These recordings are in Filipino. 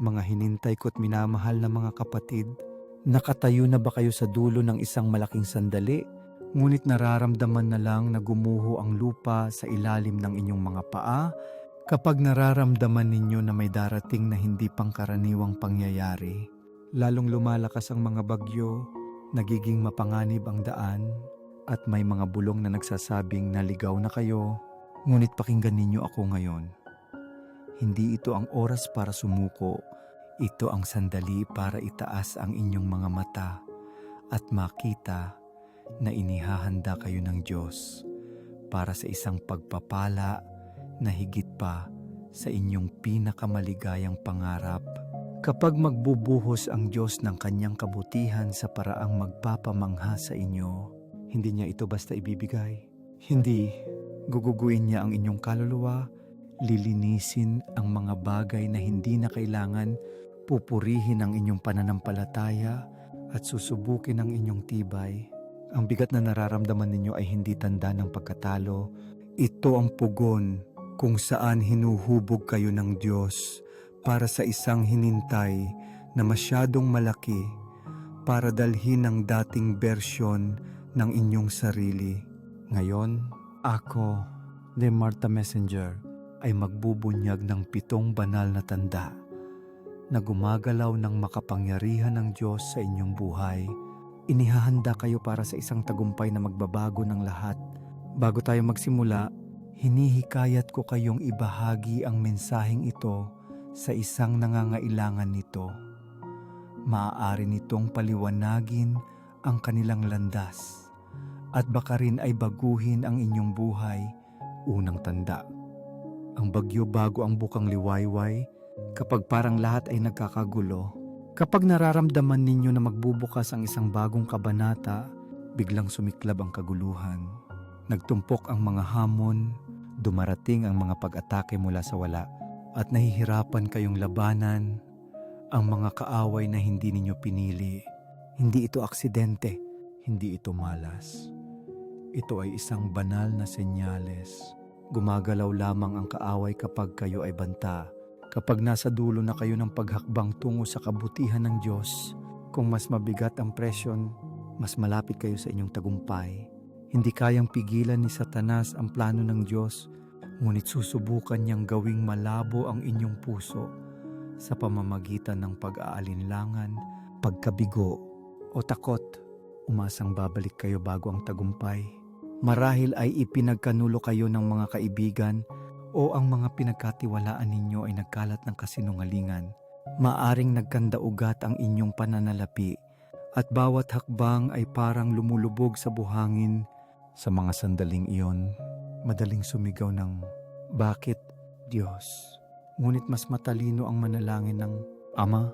Mga hinintay ko't minamahal na mga kapatid, nakatayo na ba kayo sa dulo ng isang malaking sandali? Ngunit nararamdaman na lang na gumuho ang lupa sa ilalim ng inyong mga paa kapag nararamdaman ninyo na may darating na hindi pangkaraniwang pangyayari. Lalong lumalakas ang mga bagyo, nagiging mapanganib ang daan, at may mga bulong na nagsasabing naligaw na kayo. Ngunit pakinggan ninyo ako ngayon. Hindi ito ang oras para sumuko. Ito ang sandali para itaas ang inyong mga mata at makita na inihahanda kayo ng Diyos para sa isang pagpapala na higit pa sa inyong pinakamaligayang pangarap. Kapag magbubuhos ang Diyos ng kanyang kabutihan sa paraang magpapamangha sa inyo, hindi niya ito basta ibibigay. Hindi, guguguin niya ang inyong kaluluwa, lilinisin ang mga bagay na hindi na kailangan, pupurihin ang inyong pananampalataya at susubukin ang inyong tibay. Ang bigat na nararamdaman ninyo ay hindi tanda ng pagkatalo. Ito ang pugon kung saan hinuhubog kayo ng Diyos para sa isang hinintay na masyadong malaki para dalhin ang dating bersyon ng inyong sarili. Ngayon, ako, ni Martha Messenger, ay magbubunyag ng 7 banal na tanda na gumagalaw ng makapangyarihan ng Diyos sa inyong buhay. Inihahanda kayo para sa isang tagumpay na magbabago ng lahat. Bago tayo magsimula, hinihikayat ko kayong ibahagi ang mensaheng ito sa isang nangangailangan nito. Maaari nitong paliwanagin ang kanilang landas at baka rin ay baguhin ang inyong buhay. Unang tanda, ang bagyo bago ang bukang liwayway. Kapag parang lahat ay nagkakagulo, kapag nararamdaman ninyo na magbubukas ang isang bagong kabanata, biglang sumiklab ang kaguluhan. Nagtumpok ang mga hamon, dumarating ang mga pag-atake mula sa wala, at nahihirapan kayong labanan ang mga kaaway na hindi ninyo pinili. Hindi ito aksidente, hindi ito malas. Ito ay isang banal na senyales. Gumagalaw lamang ang kaaway kapag kayo ay banta. Kapag nasa dulo na kayo ng paghakbang tungo sa kabutihan ng Diyos, kung mas mabigat ang presyon, mas malapit kayo sa inyong tagumpay. Hindi kayang pigilan ni Satanas ang plano ng Diyos, ngunit susubukan niyang gawing malabo ang inyong puso sa pamamagitan ng pag-aalinlangan, pagkabigo o takot. Umasang babalik kayo bago ang tagumpay. Marahil ay ipinagkanulo kayo ng mga kaibigan o ang mga pinagkatiwalaan ninyo ay nagkalat ng kasinungalingan. Maaring nagkandaugat ang inyong pananalapi at bawat hakbang ay parang lumulubog sa buhangin. Sa mga sandaling iyon, madaling sumigaw ng, "Bakit, Diyos?" Ngunit mas matalino ang manalangin ng, "Ama,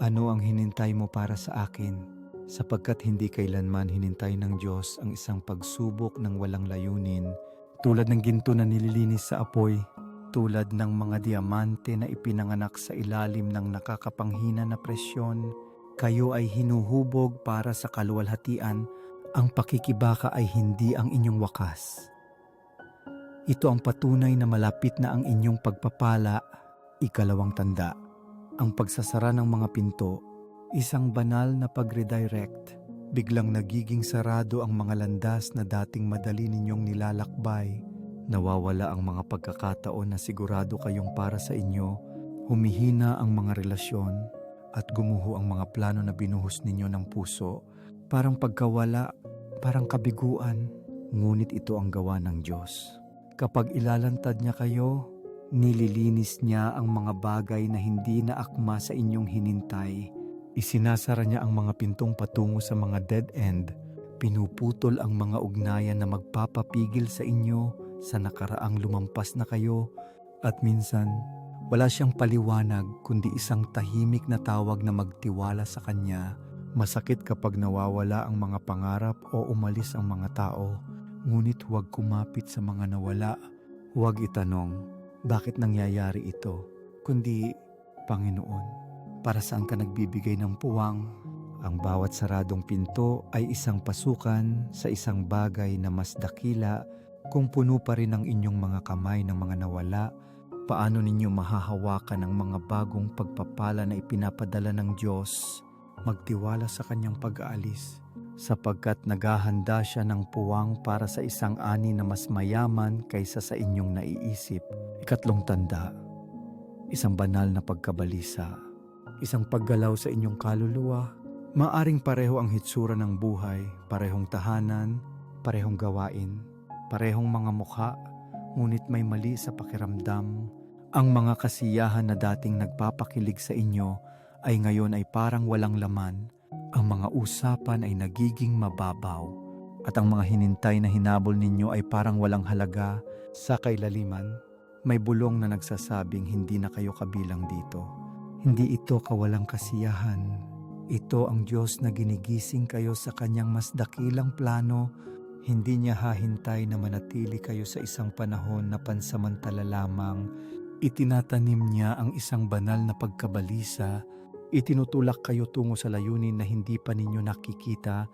ano ang hinintay mo para sa akin?" Sapagkat hindi kailanman hinintay ng Diyos ang isang pagsubok ng walang layunin, tulad ng ginto na nililinis sa apoy, tulad ng mga diamante na ipinanganak sa ilalim ng nakakapanghina na presyon. Kayo ay hinuhubog para sa kaluwalhatian. Ang pakikibaka ay hindi ang inyong wakas. Ito ang patunay na malapit na ang inyong pagpapala. Ikalawang tanda, ang pagsasara ng mga pinto, isang banal na pag-redirect. Biglang nagiging sarado ang mga landas na dating madali ninyong nilalakbay. Nawawala ang mga pagkakataon na sigurado kayong para sa inyo. Humihina ang mga relasyon at gumuho ang mga plano na binuhos ninyo ng puso. Parang pagkawala, parang kabiguan. Ngunit ito ang gawa ng Diyos. Kapag ilalantad niya kayo, nililinis niya ang mga bagay na hindi na akma sa inyong hinintay. Isinasara niya ang mga pintong patungo sa mga dead end. Pinuputol ang mga ugnayan na magpapapigil sa inyo sa nakaraang lumampas na kayo. At minsan, wala siyang paliwanag kundi isang tahimik na tawag na magtiwala sa Kanya. Masakit kapag nawawala ang mga pangarap o umalis ang mga tao. Ngunit huwag kumapit sa mga nawala. Huwag itanong, bakit nangyayari ito? Kundi, Panginoon, para saan ka nagbibigay ng puwang? Ang bawat saradong pinto ay isang pasukan sa isang bagay na mas dakila kung puno pa rin ang inyong mga kamay ng mga nawala Paano ninyo mahahawakan ang mga bagong pagpapala na ipinapadala ng Diyos? Magtiwala sa kanyang pag-aalis, sapagkat naghahanda siya ng puwang para sa isang ani na mas mayaman kaysa sa inyong naiisip. Ikatlong tanda, isang banal na pagkabalisa, isang paggalaw sa inyong kaluluwa. Maaring pareho ang hitsura ng buhay, parehong tahanan, parehong gawain, parehong mga mukha, ngunit may mali sa pakiramdam. Ang mga kasiyahan na dating nagpapakilig sa inyo ay ngayon ay parang walang laman. Ang mga usapan ay nagiging mababaw. At ang mga hinintay na hinabol ninyo ay parang walang halaga. Sa kailaliman, may bulong na nagsasabing hindi na kayo kabilang dito. Hindi ito kawalang kasiyahan. Ito ang Diyos na ginigising kayo sa kanyang mas dakilang plano. Hindi niya hahintay na manatili kayo sa isang panahon na pansamantala lamang. Itinatanim niya ang isang banal na pagkabalisa. Itinutulak kayo tungo sa layunin na hindi pa ninyo nakikita.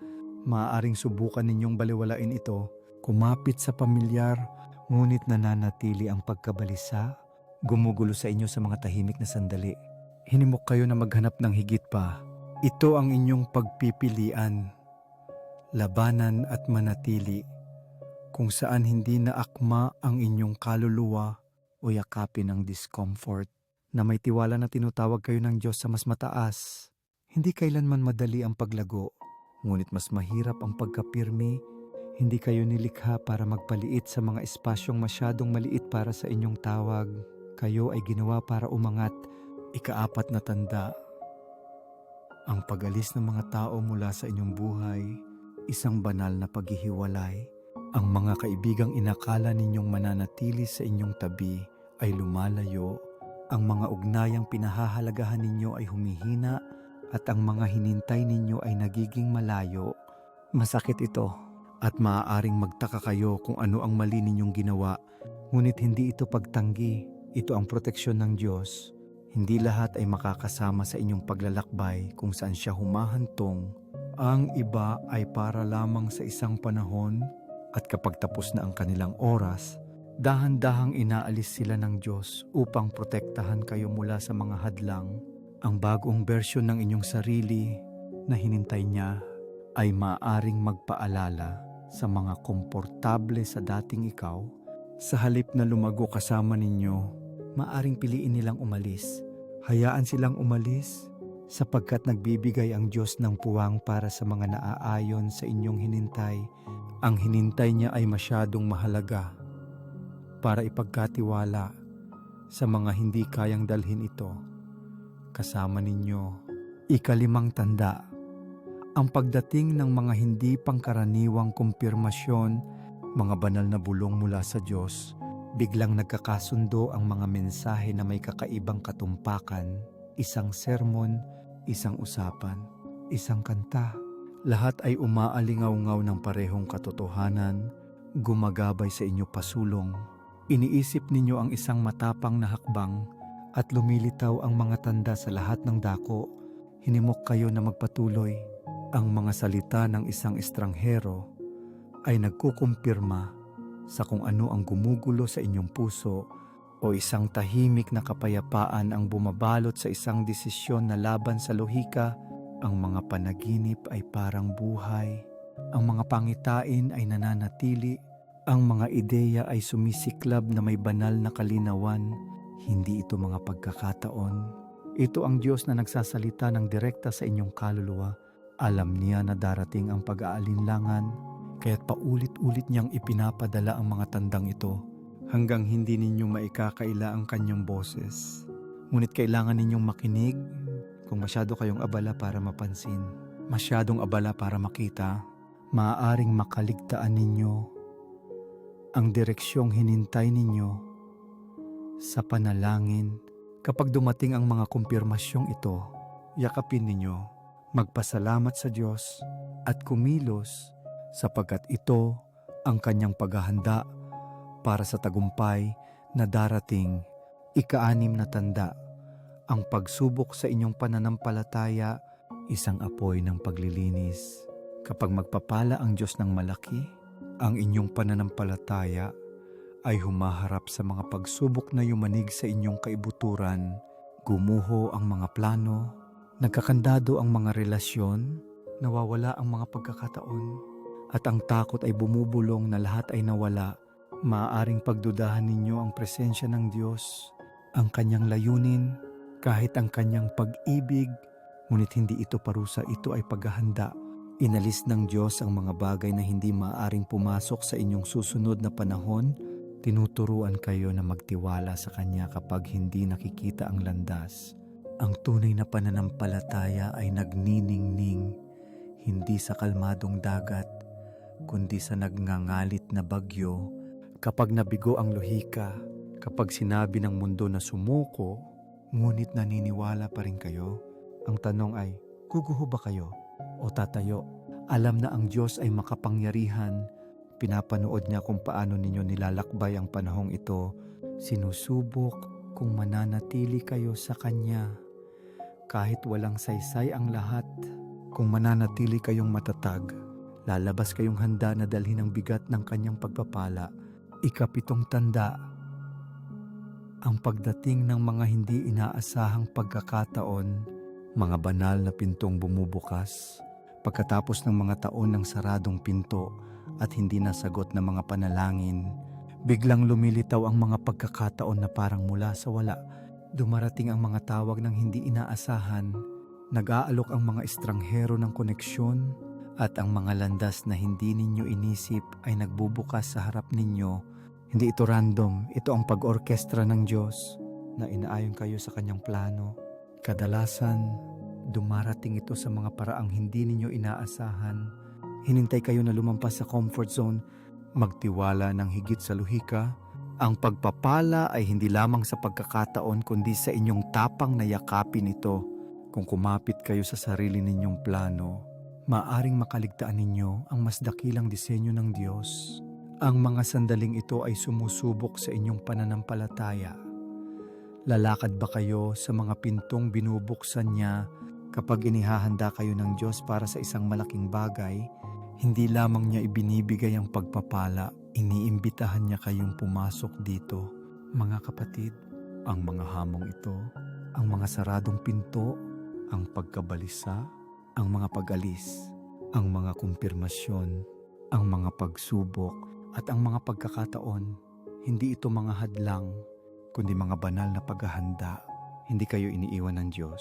Maaaring subukan ninyong baliwalain ito. Kumapit sa pamilyar, ngunit nananatili ang pagkabalisa. Gumugulo sa inyo sa mga tahimik na sandali. Hinimok kayo na maghanap ng higit pa. Ito ang inyong pagpipilian. Labanan at manatili. Kung saan hindi na akma ang inyong kaluluwa o yakapin ang discomfort, na may tiwala na tinutawag kayo ng Diyos sa mas mataas. Hindi kailanman madali ang paglago, ngunit mas mahirap ang pagkapirmi. Hindi kayo nilikha para magpaliit sa mga espasyong masyadong maliit para sa inyong tawag. Kayo ay ginawa para umangat. Ikaapat na tanda, ang pag-alis ng mga tao mula sa inyong buhay, isang banal na paghihiwalay. Ang mga kaibigang inakala ninyong mananatili sa inyong tabi ay lumalayo. Ang mga ugnayang pinahahalagahan ninyo ay humihina at ang mga hinintay ninyo ay nagiging malayo. Masakit ito at maaaring magtaka kayo kung ano ang mali ninyong ginawa. Ngunit hindi ito pagtanggi, ito ang proteksyon ng Diyos. Hindi lahat ay makakasama sa inyong paglalakbay kung saan siya humahantong. Ang iba ay para lamang sa isang panahon at kapag tapos na ang kanilang oras, dahan-dahang inaalis sila ng Diyos upang protektahan kayo mula sa mga hadlang. Ang bagong bersyon ng inyong sarili na hinintay niya ay maaaring magpaalala sa mga komportable sa dating ikaw. Sa halip na lumago kasama ninyo, maaring piliin nilang umalis. Hayaan silang umalis sapagkat nagbibigay ang Diyos ng puwang para sa mga naaayon sa inyong hinintay. Ang hinintay niya ay masyadong mahalaga para ipagkatiwala sa mga hindi kayang dalhin ito kasama ninyo. Ikalimang tanda, ang pagdating ng mga hindi pangkaraniwang kumpirmasyon, mga banal na bulong mula sa Diyos. Biglang nagkakasundo ang mga mensahe na may kakaibang katumpakan, isang sermon, isang usapan, isang kanta. Lahat ay umaalingaw-ngaw ng parehong katotohanan, gumagabay sa inyo pasulong. Iniisip ninyo ang isang matapang na hakbang at lumilitaw ang mga tanda sa lahat ng dako. Hinimok kayo na magpatuloy. Ang mga salita ng isang estranghero ay nagkukumpirma sa kung ano ang gumugulo sa inyong puso o isang tahimik na kapayapaan ang bumabalot sa isang desisyon na laban sa lohika. Ang mga panaginip ay parang buhay. Ang mga pangitain ay nananatili. Ang mga ideya ay sumisiklab na may banal na kalinawan. Hindi ito mga pagkakataon. Ito ang Diyos na nagsasalita ng direkta sa inyong kaluluwa. Alam niya na darating ang pag-aalinlangan, kaya't paulit-ulit niyang ipinapadala ang mga tandang ito hanggang hindi ninyo maikakaila ang kanyang boses. Ngunit kailangan ninyong makinig. Kung masyado kayong abala para mapansin, masyadong abala para makita, maaaring makaligtaan ninyo ang direksyong hinintay ninyo sa panalangin. Kapag dumating ang mga kumpirmasyong ito, yakapin ninyo, magpasalamat sa Diyos at kumilos sapagkat ito ang kanyang paghahanda para sa tagumpay na darating. Ika-6 na tanda, ang pagsubok sa inyong pananampalataya, isang apoy ng paglilinis. Kapag magpapala ang Diyos ng malaki, ang inyong pananampalataya ay humaharap sa mga pagsubok na yumanig sa inyong kaibuturan. Gumuho ang mga plano, nagkakandado ang mga relasyon, nawawala ang mga pagkakataon, at ang takot ay bumubulong na lahat ay nawala. Maaaring pagdudahan ninyo ang presensya ng Diyos, ang kanyang layunin, kahit ang kanyang pag-ibig, ngunit hindi ito parusa, ito ay paghahanda. Inalis ng Diyos ang mga bagay na hindi maaaring pumasok sa inyong susunod na panahon. Tinuturuan kayo na magtiwala sa Kanya kapag hindi nakikita ang landas. Ang tunay na pananampalataya ay nagniningning, hindi sa kalmadong dagat, kundi sa nagngangalit na bagyo. Kapag nabigo ang lohika, kapag sinabi ng mundo na sumuko, ngunit naniniwala pa rin kayo, ang tanong ay, guguho ba kayo o tatayo? Alam na ang Diyos ay makapangyarihan. Pinapanood niya kung paano ninyo nilalakbay ang panahong ito. Sinusubok kung mananatili kayo sa Kanya. Kahit walang saysay ang lahat, kung mananatili kayong matatag, lalabas kayong handa na dalhin ang bigat ng Kanyang pagpapala. Ikapitong tanda, ang pagdating ng mga hindi inaasahang pagkakataon, mga banal na pintong bumubukas, pagkatapos ng mga taon ng saradong pinto at hindi nasagot na mga panalangin, biglang lumilitaw ang mga pagkakataon na parang mula sa wala. Dumarating ang mga tawag ng hindi inaasahan, nag-aalok ang mga estranghero ng koneksyon, at ang mga landas na hindi ninyo inisip ay nagbubukas sa harap ninyo. Hindi ito random, ito ang pag-orkestra ng Diyos na inaayon kayo sa Kanyang plano. Kadalasan, dumarating ito sa mga paraang hindi ninyo inaasahan. Hinintay kayo na lumampas sa comfort zone, magtiwala ng higit sa luhika. Ang pagpapala ay hindi lamang sa pagkakataon kundi sa inyong tapang na yakapin ito. Kung kumapit kayo sa sarili ninyong plano, maaring makaligtaan ninyo ang mas dakilang disenyo ng Diyos. Ang mga sandaling ito ay sumusubok sa inyong pananampalataya. Lalakad ba kayo sa mga pintong binubuksan niya kapag inihahanda kayo ng Diyos para sa isang malaking bagay? Hindi lamang niya ibinibigay ang pagpapala, iniimbitahan niya kayong pumasok dito. Mga kapatid, ang mga hamong ito, ang mga saradong pinto, ang pagkabalisa, ang mga pag-alis, ang mga kumpirmasyon, ang mga pagsubok, at ang mga pagkakataon, hindi ito mga hadlang, kundi mga banal na paghahanda. Hindi kayo iniiwan ng Diyos.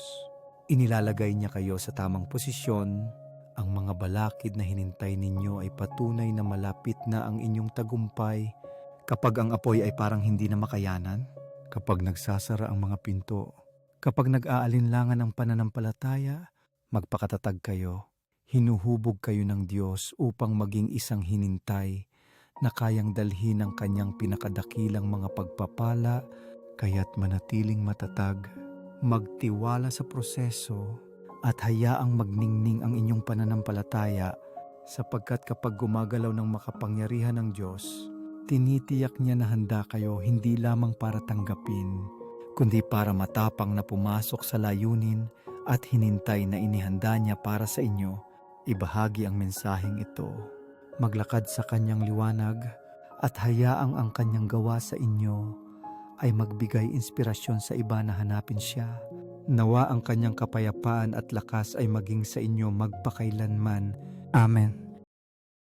Inilalagay niya kayo sa tamang posisyon. Ang mga balakid na hinintay ninyo ay patunay na malapit na ang inyong tagumpay. Kapag ang apoy ay parang hindi na makayanan, kapag nagsasara ang mga pinto, kapag nag-aalinlangan ang pananampalataya, magpakatatag kayo. Hinuhubog kayo ng Diyos upang maging isang hinintay na kayang dalhin ang Kanyang pinakadakilang mga pagpapala, kaya't manatiling matatag, magtiwala sa proseso, at hayaang magningning ang inyong pananampalataya, sapagkat kapag gumagalaw ng makapangyarihan ng Diyos, tinitiyak niya na handa kayo hindi lamang para tanggapin, kundi para matapang na pumasok sa layunin at hinintay na inihanda niya para sa inyo. Ibahagi ang mensaheng ito. Maglakad sa Kanyang liwanag at hayaang ang Kanyang gawa sa inyo ay magbigay inspirasyon sa iba na hanapin Siya. Nawa ang Kanyang kapayapaan at lakas ay maging sa inyo magpakailanman. Amen.